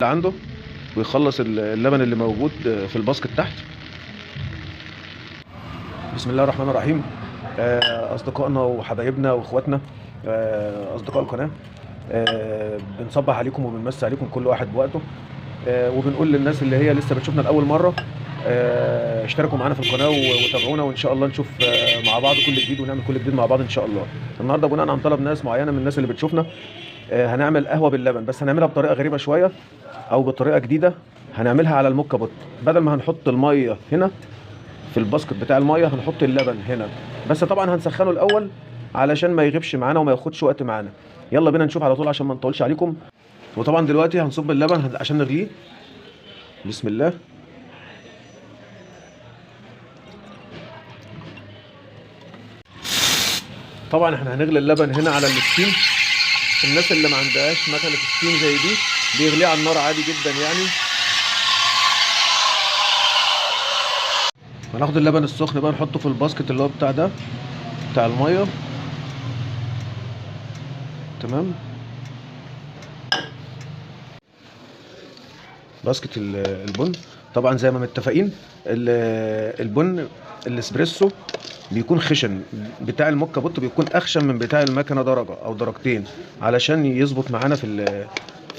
اللي عنده ويخلص اللبن اللي موجود في الباسكت تحت. بسم الله الرحمن الرحيم. اصدقائنا وحبايبنا واخواتنا، اصدقاء القناه، بنصبح عليكم وبنمسي عليكم كل واحد بوقته، وبنقول للناس اللي هي لسه بتشوفنا لاول مره اشتركوا معانا في القناه وتابعونا، وان شاء الله نشوف مع بعض كل جديد ونعمل كل جديد مع بعض ان شاء الله. النهارده بناء عن طلب ناس معينه من الناس اللي بتشوفنا هنعمل قهوه باللبن، بس هنعملها بطريقه غريبه شويه او بطريقه جديده. هنعملها على الموكا بوت، بدل ما هنحط الميه هنا في الباسكت بتاع الميه هنحط اللبن هنا، بس طبعا هنسخنه الاول علشان ما يغيبش معانا وما ياخدش وقت معانا. يلا بينا نشوف على طول عشان ما نطولش عليكم. وطبعا دلوقتي هنصب اللبن عشان نغليه. بسم الله. طبعا احنا هنغلي اللبن هنا على الستيم. الناس اللي ما عندهاش مكنه ستيم زي دي بيغليه على النار عادي جدا يعني. هناخد اللبن السخن بقى نحطه في الباسكت اللي هو بتاع ده بتاع الميه. تمام. باسكت البن طبعا زي ما متفقين. البن الاسبريسو بيكون خشن، بتاع الموكا بوت بيكون اخشن من بتاع المكنه درجه او درجتين علشان يظبط معانا في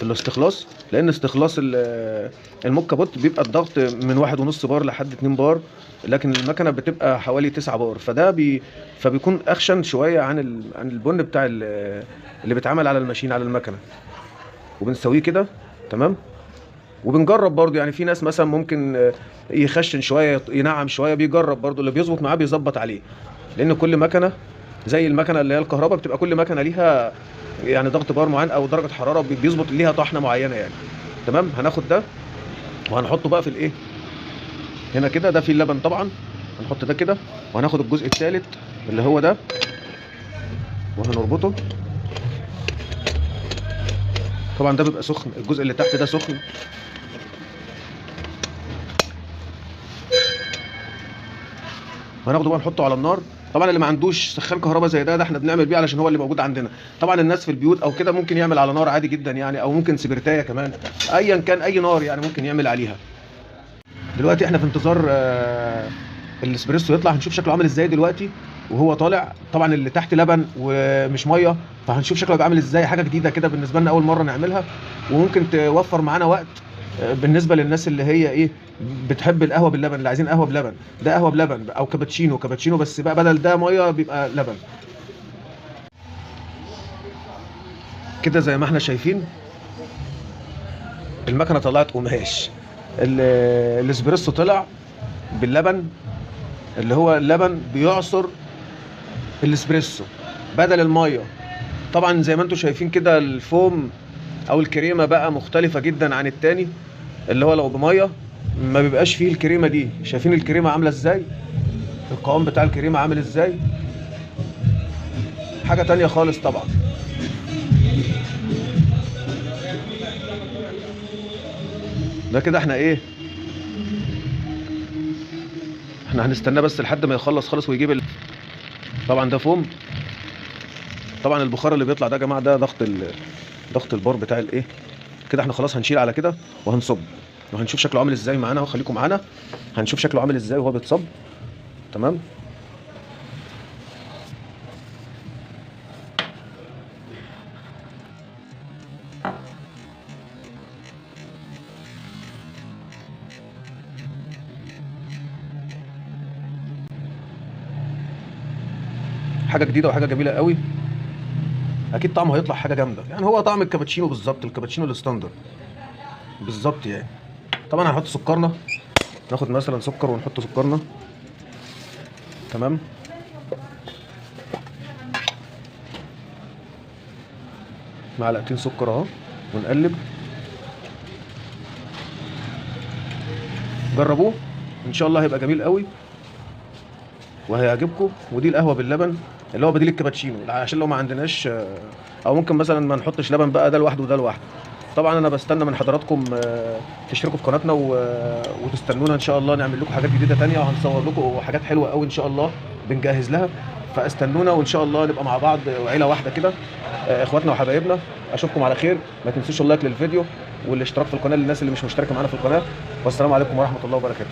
الاستخلاص، لان استخلاص الموكا بوت بيبقى الضغط من 1.5 بار لحد 2 بار، لكن المكنه بتبقى حوالي 9 بار، فبيكون اخشن شويه عن البن بتاع اللي بيتعمل على الماشين على المكنه. وبنسويه كده. تمام. وبنجرب برضو، يعني في ناس مثلا ممكن يخشن شويه ينعم شويه، بيجرب برضو اللي بيظبط معاه بيظبط عليه، لان كل مكنه زي المكنه اللي هي الكهرباء بتبقى كل مكنه ليها يعني ضغط بار معين او درجه حراره بيظبط ليها طحنه معينه يعني. تمام. هناخد ده وهنحطه بقى في الايه هنا كده، ده فيه اللبن طبعا. هنحط ده كده وهناخد الجزء الثالث اللي هو ده وهنربطه. طبعا ده بيبقى سخن، الجزء اللي تحت ده سخن. وهناخده بقى نحطه على النار. طبعا اللي ما عندوش سخان كهرباء زي ده احنا بنعمل بيه علشان هو اللي موجود عندنا. طبعا الناس في البيوت او كده ممكن يعمل على نار عادي جدا يعني، او ممكن سبرتايه كمان، ايا كان اي نار يعني ممكن يعمل عليها. دلوقتي احنا في انتظار الاسبريسو يطلع. هنشوف شكله عامل ازاي دلوقتي وهو طالع. طبعا اللي تحت لبن ومش ميه، فهنشوف شكله هيبقى عامل ازاي. حاجه جديده كده بالنسبه لنا، اول مره نعملها، وممكن توفر معانا وقت بالنسبه للناس اللي هي ايه بتحب القهوه باللبن، اللي عايزين قهوه بلبن. ده قهوه بلبن او كابتشينو بس بقى بدل ده ميه بيبقى لبن كده زي ما احنا شايفين. المكنه طلعت قماش. الاسبريسو طلع باللبن، اللي هو اللبن بيعصر الاسبريسو بدل الميه. طبعا زي ما انتم شايفين كده الفوم او الكريمه بقى مختلفه جدا عن التاني اللي هو لو بميه ما بيبقاش فيه الكريمه دي. شايفين الكريمه عامله ازاي، القوام بتاع الكريمه عامل ازاي، حاجه تانية خالص طبعا. ده كده احنا ايه، احنا هنستناه بس لحد ما يخلص خالص ويجيب طبعا ده فوم. طبعا البخار اللي بيطلع ده يا جماعه ده ضغط البار بتاع الايه كده. احنا خلاص هنشيل على كده وهنصب وهنشوف شكله عامل ازاي معانا. وخليكم معانا هنشوف شكله عامل ازاي وهو بيتصب. تمام. حاجه جديده وحاجه جميله قوي، اكيد طعمه هيطلع حاجه جامده يعني. هو طعم الكابتشينو بالظبط، الكابتشينو الستاندرد بالظبط يعني. طبعا هنحط سكرنا، ناخد مثلا سكر ونحط سكرنا. تمام. معلقتين سكر اهو ونقلب. جربوه ان شاء الله هيبقى جميل قوي وهيعجبكم. ودي القهوه باللبن اللي هو بديل الكابتشينو، عشان لو ما عندناش او ممكن مثلا ما نحطش لبن بقى، ده لوحده وده لوحده. طبعا انا بستنى من حضراتكم تشتركوا في قناتنا وتستنونا ان شاء الله نعمل لكم حاجات جديده تانية، وهنصور لكم حاجات حلوه قوي ان شاء الله بنجهز لها. فاستنونا وان شاء الله نبقى مع بعض وعيله واحده كده، اخواتنا وحبايبنا. اشوفكم على خير، ما تنسوش اللايك للفيديو والاشتراك في القناه للناس اللي مش مشتركه معانا في القناه. والسلام عليكم ورحمه الله وبركاته.